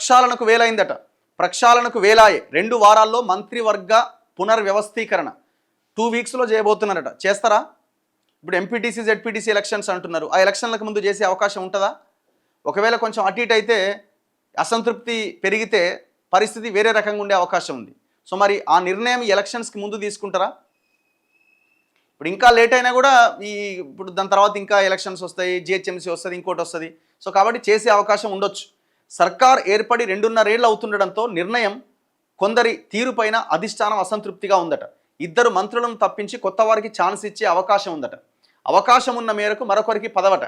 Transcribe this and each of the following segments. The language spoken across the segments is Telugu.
ప్రక్షాళనకు వేలైందట. ప్రక్షాళనకు వేలాయే 2 వారాల్లో మంత్రివర్గ పునర్వ్యవస్థీకరణ 2 వీక్స్లో చేయబోతున్నారట. చేస్తారా? ఇప్పుడు ఎంపీటీసీ జెడ్పీటీసీ ఎలక్షన్స్ అంటున్నారు. ఆ ఎలక్షన్లకు ముందు చేసే అవకాశం ఉంటుందా? ఒకవేళ కొంచెం అటు ఇటు అయితే, అసంతృప్తి పెరిగితే పరిస్థితి వేరే రకంగా ఉండే అవకాశం ఉంది. సో మరి ఆ నిర్ణయం ఎలక్షన్స్కి ముందు తీసుకుంటారా? ఇప్పుడు ఇంకా లేట్ అయినా కూడా ఇప్పుడు దాని తర్వాత ఇంకా ఎలక్షన్స్ వస్తాయి, జిహెచ్ఎంసీ వస్తుంది, ఇంకోటి వస్తుంది. సో కాబట్టి చేసే అవకాశం ఉండొచ్చు. సర్కార్ ఏర్పడి 2.5 ఏళ్ళు అవుతుండడంతో నిర్ణయం కొందరి తీరుపైన అధిష్టానం అసంతృప్తిగా ఉందట. 2 మంత్రులను తప్పించి కొత్త వారికి ఛాన్స్ ఇచ్చే అవకాశం ఉందట. అవకాశం ఉన్న మేరకు మరొకరికి పదవట.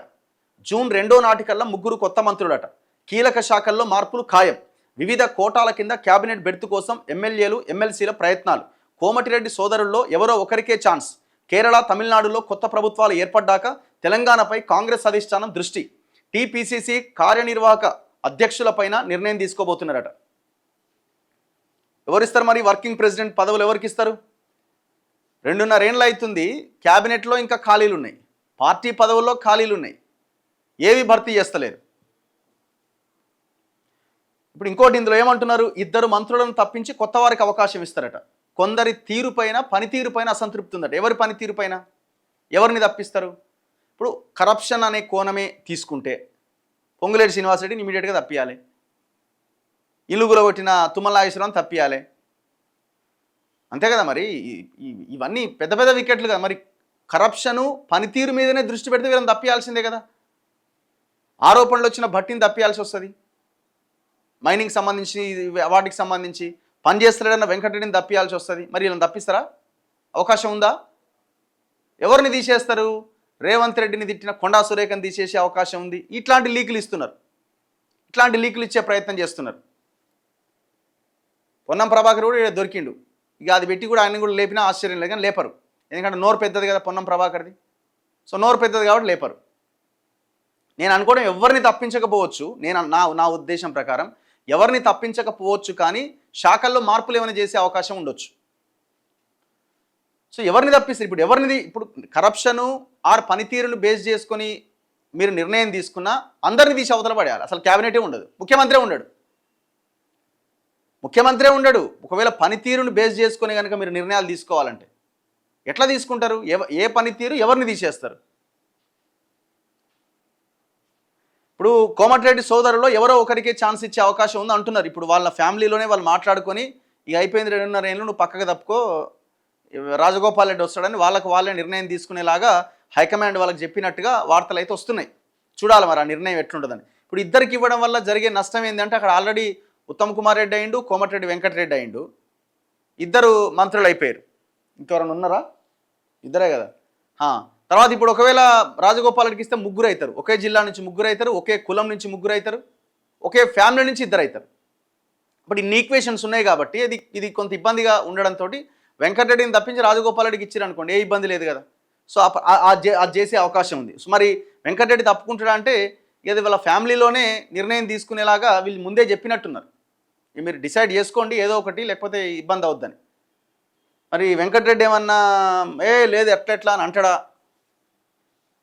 జూన్ 2 నాటికల్లా 3 కొత్త మంత్రులట. కీలక శాఖల్లో మార్పులు ఖాయం. వివిధ కోటాల కింద క్యాబినెట్ బెర్త్ కోసం ఎమ్మెల్యేలు ఎమ్మెల్సీల ప్రయత్నాలు. కోమటిరెడ్డి సోదరుల్లో ఎవరో ఒకరికే ఛాన్స్. కేరళ తమిళనాడులో కొత్త ప్రభుత్వాలు ఏర్పడ్డాక తెలంగాణపై కాంగ్రెస్ అధిష్టానం దృష్టి. టీపీసీసీ కార్యనిర్వాహక అధ్యక్షులపైన నిర్ణయం తీసుకోబోతున్నారట. ఎవరిస్తారు మరి వర్కింగ్ ప్రెసిడెంట్ పదవులు? ఎవరికి ఇస్తారు? 2.5 ఏళ్ళు అవుతుంది. క్యాబినెట్లో ఇంకా ఖాళీలు ఉన్నాయి, పార్టీ పదవుల్లో ఖాళీలు ఉన్నాయి, ఏవి భర్తీ చేస్తలేరు. ఇప్పుడు ఇంకోటి ఇందులో ఏమంటున్నారు, 2 మంత్రులను తప్పించి కొత్త వారికి అవకాశం ఇస్తారట. కొందరి తీరుపైన, పనితీరుపైన అసంతృప్తి ఉందట. ఎవరి పనితీరుపైన? ఎవరిని తప్పిస్తారు? ఇప్పుడు కరప్షన్ అనే కోణమే తీసుకుంటే పొంగులేటి శ్రీనివాసరెడ్డిని ఇమీడియట్గా తప్పియాలి, ఇల్లుగులో కొట్టిన తుమ్మల నాగేశ్వరరావుని తప్పియాలి, అంతే కదా. మరి ఇవన్నీ పెద్ద పెద్ద వికెట్లు కదా. మరి కరప్షను పనితీరు మీదనే దృష్టి పెడితే వీళ్ళని తప్పియాల్సిందే కదా. ఆరోపణలు వచ్చిన భట్టిని తప్పియాల్సి వస్తుంది, మైనింగ్ సంబంధించి వాటికి సంబంధించి పనిచేస్తాడన్న వెంకటరెడ్డిని తప్పియాల్సి వస్తుంది. మరి వీళ్ళని తప్పిస్తారా? అవకాశం ఉందా? ఎవరిని తీసేస్తారు? రేవంత్ రెడ్డిని తిట్టిన కొండా సురేఖను తీసేసే అవకాశం ఉంది. ఇట్లాంటి లీకులు ఇస్తున్నారు, ఇట్లాంటి లీకులు ఇచ్చే ప్రయత్నం చేస్తున్నారు. పొన్నం ప్రభాకర్ కూడా దొరికిండు. ఇక అది పెట్టి కూడా ఆయన కూడా లేపినా ఆశ్చర్యం లేదు, కానీ లేపరు. ఎందుకంటే నోరు పెద్దది కదా పొన్నం ప్రభాకర్ది. సో నోరు పెద్దది కాబట్టి లేపరు. నేను అనుకోవడం ఎవరిని తప్పించకపోవచ్చు, నా ఉద్దేశం ప్రకారం ఎవరిని తప్పించకపోవచ్చు, కానీ శాఖల్లో మార్పులు ఏమైనా చేసే అవకాశం ఉండొచ్చు. సో ఎవరిని తప్పిస్తారు? ఇప్పుడు కరప్షను ఆర్ పనితీరును బేస్ చేసుకొని మీరు నిర్ణయం తీసుకున్నా అందరిని తీసి అవతల పడేయాలి. అసలు క్యాబినెటే ఉండదు, ముఖ్యమంత్రే ఉండడు. ఒకవేళ పనితీరును బేస్ చేసుకొని కనుక మీరు నిర్ణయాలు తీసుకోవాలంటే ఎట్లా తీసుకుంటారు? ఏ పనితీరు ఎవరిని తీసేస్తారు? ఇప్పుడు కోమటిరెడ్డి సోదరులో ఎవరో ఒకరికే ఛాన్స్ ఇచ్చే అవకాశం ఉంది అంటున్నారు. ఇప్పుడు వాళ్ళ ఫ్యామిలీలోనే వాళ్ళు మాట్లాడుకొని ఇక అయిపోయింది 2.5 ఏళ్ళు, నువ్వు పక్కకు తప్పుకో, రాజగోపాల్ రెడ్డి వస్తాడని వాళ్ళే నిర్ణయం తీసుకునేలాగా హైకమాండ్ వాళ్ళకి చెప్పినట్టుగా వార్తలు అయితే వస్తున్నాయి. చూడాలి మరి ఆ నిర్ణయం ఎట్లుంటుందని. ఇప్పుడు ఇద్దరికి ఇవ్వడం వల్ల జరిగే నష్టం ఏంటంటే అక్కడ ఆల్రెడీ ఉత్తమ్ కుమార్ రెడ్డి అయిండు, కోమటిరెడ్డి వెంకటరెడ్డి అయిండు, 2 మంత్రులు అయిపోయారు. ఇంకెవరైనా ఉన్నారా? 2 కదా. తర్వాత ఇప్పుడు ఒకవేళ రాజగోపాల్ రెడ్డికి ఇస్తే 3 అవుతారు. ఒకే జిల్లా నుంచి 3 అవుతారు, ఒకే కులం నుంచి 3 అవుతారు, ఒకే ఫ్యామిలీ నుంచి 2 అవుతారు. బట్ ఇన్ని ఈక్వేషన్స్ ఉన్నాయి కాబట్టి ఇది కొంత ఇబ్బందిగా ఉండడంతో వెంకటరెడ్డిని తప్పించి రాజగోపాల్ రెడ్డికి ఇచ్చారు అనుకోండి, ఏ ఇబ్బంది లేదు కదా. సో అది చేసే అవకాశం ఉంది. సో మరి వెంకటరెడ్డి తప్పుకుంటాడా అంటే ఇది వాళ్ళ ఫ్యామిలీలోనే నిర్ణయం తీసుకునేలాగా వీళ్ళు ముందే చెప్పినట్టున్నారు. మీరు డిసైడ్ చేసుకోండి ఏదో ఒకటి, లేకపోతే ఇబ్బంది అవుద్దని. మరి వెంకటరెడ్డి ఏమన్నా లేదు ఎట్లా అని అంటాడా?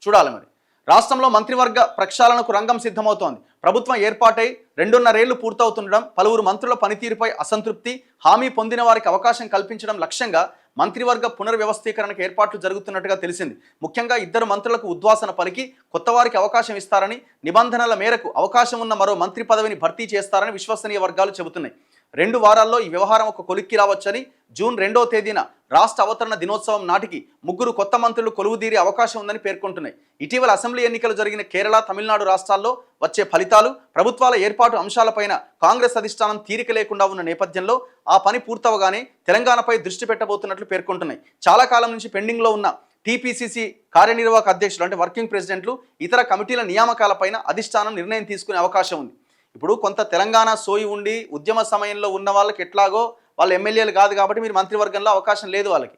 చూడాలి. మరి రాష్ట్రంలో మంత్రివర్గ ప్రక్షాళనకు రంగం సిద్ధమవుతోంది. ప్రభుత్వం ఏర్పాటై 2.5 ఏళ్లు పూర్తవుతుండడం, పలువురు మంత్రుల పనితీరుపై అసంతృప్తి, హామీ పొందిన వారికి అవకాశం కల్పించడం లక్ష్యంగా మంత్రివర్గ పునర్వ్యవస్థీకరణకు ఏర్పాట్లు జరుగుతున్నట్టుగా తెలిసింది. ముఖ్యంగా 2 మంత్రులకు ఉద్వాసన పలికి కొత్త వారికి అవకాశం ఇస్తారని, నిబంధనల మేరకు అవకాశం ఉన్న మరో మంత్రి పదవిని భర్తీ చేస్తారని విశ్వసనీయ వర్గాలు చెబుతున్నాయి. 2 వారాల్లో ఈ వ్యవహారం ఒక కొలిక్కి రావచ్చని, జూన్ 2వ తేదీన రాష్ట్ర అవతరణ దినోత్సవం నాటికి 3 కొత్త మంత్రులు కొలువుదీరే అవకాశం ఉందని పేర్కొంటున్నాయి. ఇటీవల అసెంబ్లీ ఎన్నికలు జరిగిన కేరళ, తమిళనాడు రాష్ట్రాల్లో వచ్చే ఫలితాలు, ప్రభుత్వాల ఏర్పాటు అంశాలపైన కాంగ్రెస్ అధిష్టానం తీరిక లేకుండా ఉన్న నేపథ్యంలో ఆ పని పూర్తవగానే తెలంగాణపై దృష్టి పెట్టబోతున్నట్లు పేర్కొంటున్నాయి. చాలా కాలం నుంచి పెండింగ్లో ఉన్న టీపీసీసీ కార్యనిర్వాహక అధ్యక్షులు అంటే వర్కింగ్ ప్రెసిడెంట్లు, ఇతర కమిటీల నియామకాలపైన అధిష్టానం నిర్ణయం తీసుకునే అవకాశం ఉంది. ఇప్పుడు కొంత తెలంగాణ సోయి ఉండి ఉద్యమ సమయంలో ఉన్న వాళ్ళకి ఎట్లాగో వాళ్ళు ఎమ్మెల్యేలు కాదు కాబట్టి మీరు మంత్రివర్గంలో అవకాశం లేదు వాళ్ళకి.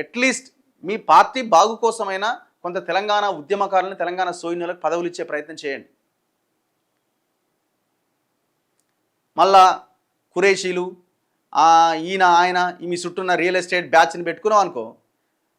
అట్లీస్ట్ మీ పార్టీ బాగు కోసమైనా కొంత తెలంగాణ ఉద్యమకారులను, తెలంగాణ సోయినులకు పదవులు ఇచ్చే ప్రయత్నం చేయండి. మళ్ళా కురేషీలు ఆయన మీ చుట్టూన్న రియల్ ఎస్టేట్ బ్యాచ్ని పెట్టుకున్నావు అనుకో,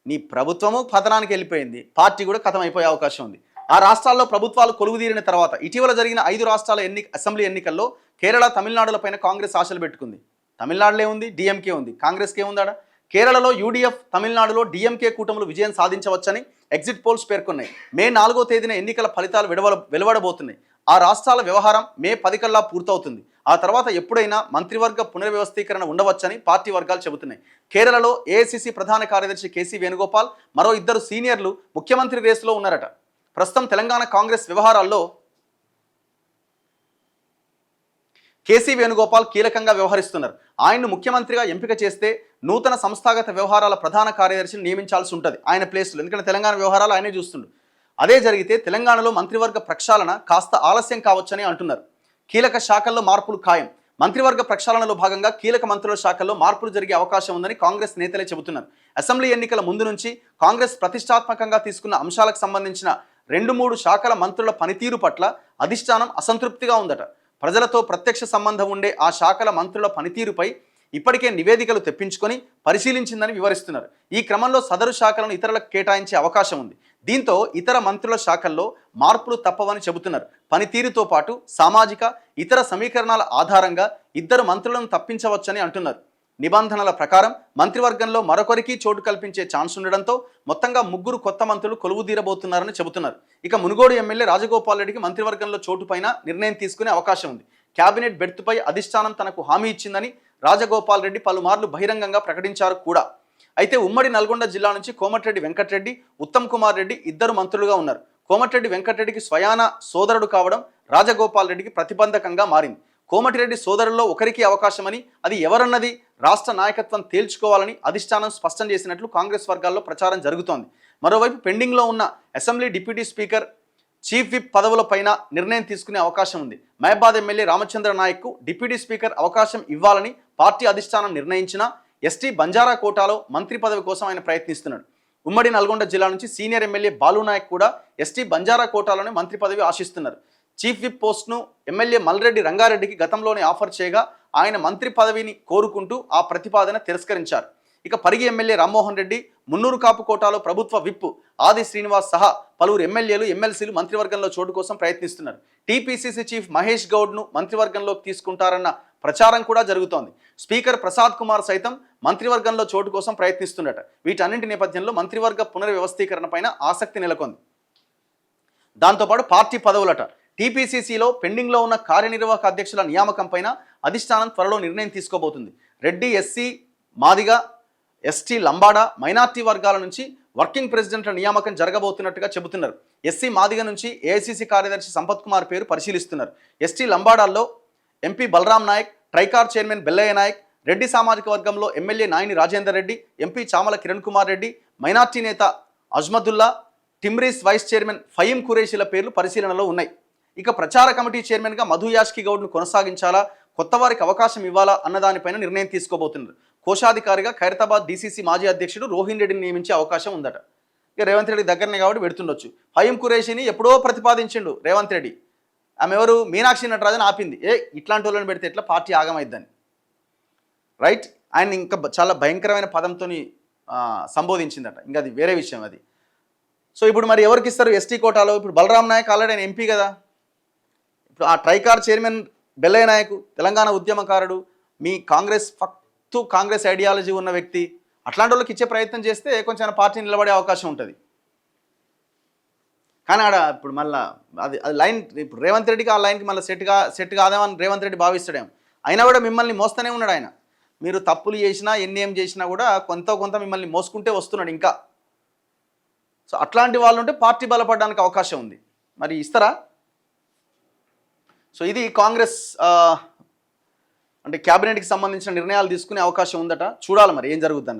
నీ ప్రభుత్వము పతనానికి వెళ్ళిపోయింది, పార్టీ కూడా ఖతం అయిపోయే అవకాశం ఉంది. ఆ రాష్ట్రాల్లో ప్రభుత్వాలు కొలువుదీరిన తర్వాత ఇటీవల జరిగిన 5 రాష్ట్రాల అసెంబ్లీ ఎన్నికల్లో కేరళ తమిళనాడులపైన కాంగ్రెస్ ఆశలు పెట్టుకుంది. తమిళనాడులో ఉంది, డిఎంకే ఉంది, కాంగ్రెస్కి ఏముందాడ? కేరళలో యూడీఎఫ్, తమిళనాడులో డిఎంకే కూటములు విజయం సాధించవచ్చని ఎగ్జిట్ పోల్స్ పేర్కొన్నాయి. మే 4వ తేదీన ఎన్నికల ఫలితాలు వెలువడబోతున్నాయి. ఆ రాష్ట్రాల వ్యవహారం మే 10 కల్లా పూర్తవుతుంది. ఆ తర్వాత ఎప్పుడైనా మంత్రివర్గ పునర్వ్యవస్థీకరణ ఉండవచ్చని పార్టీ వర్గాలు చెబుతున్నాయి. కేరళలో ఏఐసిసి ప్రధాన కార్యదర్శి కేసీ వేణుగోపాల్, మరో 2 సీనియర్లు ముఖ్యమంత్రి రేసులో ఉన్నారట. ప్రస్తుతం తెలంగాణ కాంగ్రెస్ వ్యవహారాల్లో కేసీ వేణుగోపాల్ కీలకంగా వ్యవహరిస్తున్నారు. ఆయన్ను ముఖ్యమంత్రిగా ఎంపిక చేస్తే నూతన సంస్థాగత వ్యవహారాల ప్రధాన కార్యదర్శిని నియమించాల్సి ఉంటుంది ఆయన ప్లేస్లో, ఎందుకంటే తెలంగాణ వ్యవహారాలు ఆయనే చూస్తుండు. అదే జరిగితే తెలంగాణలో మంత్రివర్గ ప్రక్షాళన కాస్త ఆలస్యం కావచ్చని అంటున్నారు. కీలక శాఖల్లో మార్పులు ఖాయం. మంత్రివర్గ ప్రక్షాళనలో భాగంగా కీలక మంత్రుల శాఖల్లో మార్పులు జరిగే అవకాశం ఉందని కాంగ్రెస్ నేతలే చెబుతున్నారు. అసెంబ్లీ ఎన్నికల ముందు నుంచి కాంగ్రెస్ ప్రతిష్టాత్మకంగా తీసుకున్న అంశాలకు సంబంధించిన 2-3 శాఖల మంత్రుల పనితీరు పట్ల అధిష్టానం అసంతృప్తిగా ఉందట. ప్రజలతో ప్రత్యక్ష సంబంధం ఉండే ఆ శాఖల మంత్రుల పనితీరుపై ఇప్పటికే నివేదికలు తెప్పించుకొని పరిశీలించిందని వివరిస్తున్నారు. ఈ క్రమంలో సదరు శాఖలను ఇతరులకు కేటాయించే అవకాశం ఉంది. దీంతో ఇతర మంత్రుల శాఖల్లో మార్పులు తప్పవని చెబుతున్నారు. పనితీరుతో పాటు సామాజిక ఇతర సమీకరణాల ఆధారంగా 2 మంత్రులను తప్పించవచ్చని అంటున్నారు. నిబంధనల ప్రకారం మంత్రివర్గంలో మరొకరికి చోటు కల్పించే ఛాన్స్ ఉండడంతో మొత్తంగా 3 కొత్త మంత్రులు కొలువుదీరబోతున్నారని చెబుతున్నారు. ఇక మునుగోడు ఎమ్మెల్యే రాజగోపాల్ రెడ్డికి మంత్రివర్గంలో చోటు పైన నిర్ణయం తీసుకునే అవకాశం ఉంది. కేబినెట్ బెర్త్పై అధిష్టానం తనకు హామీ ఇచ్చిందని రాజగోపాల్ రెడ్డి పలుమార్లు బహిరంగంగా ప్రకటించారు కూడా. అయితే ఉమ్మడి నల్గొండ జిల్లా నుంచి కోమటిరెడ్డి వెంకటరెడ్డి, ఉత్తమ్ కుమార్ రెడ్డి 2 మంత్రులుగా ఉన్నారు. కోమటిరెడ్డి వెంకటరెడ్డికి స్వయాన సోదరుడు కావడం రాజగోపాల్ రెడ్డికి ప్రతిబంధకంగా మారింది. కోమటిరెడ్డి సోదరుల్లో ఒకరికి అవకాశమని, అది ఎవరన్నది రాష్ట్ర నాయకత్వం తేల్చుకోవాలని అధిష్టానం స్పష్టం చేసినట్లు కాంగ్రెస్ వర్గాల్లో ప్రచారం జరుగుతోంది. మరోవైపు పెండింగ్లో ఉన్న assembly deputy speaker, chief whip పదవులపైన నిర్ణయం తీసుకునే అవకాశం ఉంది. మహబాద్ ఎమ్మెల్యే రామచంద్ర నాయక్కు డిప్యూటీ స్పీకర్ అవకాశం ఇవ్వాలని పార్టీ అధిష్టానం నిర్ణయించినా ఎస్టీ బంజారా కోటాలో మంత్రి పదవి కోసం ఆయన ప్రయత్నిస్తున్నాడు. ఉమ్మడి నల్గొండ జిల్లా నుంచి సీనియర్ ఎమ్మెల్యే బాలు నాయక్ కూడా ఎస్టీ బంజారా కోటాలోనే మంత్రి పదవి ఆశిస్తున్నారు. చీఫ్ విప్ పోస్ట్ను ఎమ్మెల్యే మల్రెడ్డి రంగారెడ్డికి గతంలోనే ఆఫర్ చేయగా ఆయన మంత్రి పదవిని కోరుకుంటూ ఆ ప్రతిపాదన తిరస్కరించారు. ఇక పరిగి ఎమ్మెల్యే రామ్మోహన్ రెడ్డి, మున్నూరు కాపు కోటాలో ప్రభుత్వ విప్ ఆది శ్రీనివాస్ సహా పలువురు ఎమ్మెల్యేలు, ఎమ్మెల్సీలు మంత్రివర్గంలో చోటు కోసం ప్రయత్నిస్తున్నారు. టీపీసీసీ చీఫ్ మహేష్ గౌడ్ను మంత్రివర్గంలోకి తీసుకుంటారన్న ప్రచారం కూడా జరుగుతోంది. స్పీకర్ ప్రసాద్ కుమార్ సైతం మంత్రివర్గంలో చోటు కోసం ప్రయత్నిస్తున్నట. వీటన్నింటి నేపథ్యంలో మంత్రివర్గ పునర్వ్యవస్థీకరణ పైన ఆసక్తి నెలకొంది. దాంతోపాటు పార్టీ పదవులట. టీపీసీసీలో పెండింగ్లో ఉన్న కార్యనిర్వాహక అధ్యక్షుల నియామకం పైన అధిష్టానం త్వరలో నిర్ణయం తీసుకోబోతుంది. Reddy, SC, Madiga, ST, Lambada, minority వర్గాల నుంచి వర్కింగ్ ప్రెసిడెంట్ల నియామకం జరగబోతున్నట్టుగా చెబుతున్నారు. ఎస్సీ మాదిగ నుంచి ఏఐసీసీ కార్యదర్శి సంపత్ కుమార్ పేరు పరిశీలిస్తున్నారు. ఎస్టీ లంబాడాల్లో ఎంపీ బలరాం నాయక్, ట్రైకార్ చైర్మన్ బెల్లయ్య నాయక్, రెడ్డి సామాజిక వర్గంలో MLA Nayini Rajender Reddy, MP Chamala Kiran Kumar Reddy, minority నేత అజ్మదుల్లా, టిమ్రీస్ వైస్ చైర్మన్ ఫయీం ఖురేషీల పేర్లు పరిశీలనలో ఉన్నాయి. ఇక ప్రచార కమిటీ చైర్మన్గా మధు యాష్కి గౌడ్ను కొనసాగించాలా, కొత్త వారికి అవకాశం ఇవ్వాలా అన్నదానిపైన నిర్ణయం తీసుకోబోతున్నారు. కోశాధికారిగా ఖైరతాబాద్ డీసీసీ మాజీ అధ్యక్షుడు రోహిన్ రెడ్డిని నియమించే అవకాశం ఉందట. ఇక రేవంత్ రెడ్డి దగ్గరనే కాబట్టి పెడుతుండొచ్చు. ఫయీం ఖురేషీని ఎప్పుడో ప్రతిపాదించిండు రేవంత్ రెడ్డి. ఆమె ఎవరు? మీనాక్షి నటరాజన్ ఆపింది. ఇట్లాంటి వాళ్ళని పెడితే ఎట్లా పార్టీ ఆగమైద్దని, రైట్? ఆయన ఇంకా చాలా భయంకరమైన పదంతో సంబోధించిందట. ఇంకా అది వేరే విషయం అది. సో ఇప్పుడు మరి ఎవరికి ఇస్తారు ఎస్టీ కోటాలో? ఇప్పుడు బలరాం నాయక్ ఆల్రెడీ ఆయన ఎంపీ కదా. ఇప్పుడు ఆ ట్రైకార్ చైర్మన్ బెల్లయ్య నాయక్ తెలంగాణ ఉద్యమకారుడు, మీ కాంగ్రెస్ ఐడియాలజీ ఉన్న వ్యక్తి. అట్లాంటి వాళ్ళకి ఇచ్చే ప్రయత్నం చేస్తే కొంచెం పార్టీ నిలబడే అవకాశం ఉంటుంది. కానీ ఆడ ఇప్పుడు మళ్ళీ అది లైన్, ఇప్పుడు రేవంత్ రెడ్డికి ఆ లైన్కి మళ్ళీ సెట్ కాదేమని రేవంత్ రెడ్డి భావిస్తాడేమో. అయినా కూడా మిమ్మల్ని మోస్తూనే ఉన్నాడు ఆయన. మీరు తప్పులు చేసినా ఏం చేసినా కూడా కొంత మిమ్మల్ని మోసుకుంటే వస్తున్నాడు ఇంకా. సో అట్లాంటి వాళ్ళు ఉంటే పార్టీ బలపడడానికి అవకాశం ఉంది. మరి ఇస్తారా? సో ఇది కాంగ్రెస్ అంటే క్యాబినెట్కి సంబంధించిన నిర్ణయాలు తీసుకునే అవకాశం ఉందట. చూడాలి మరి ఏం జరుగుతుంది.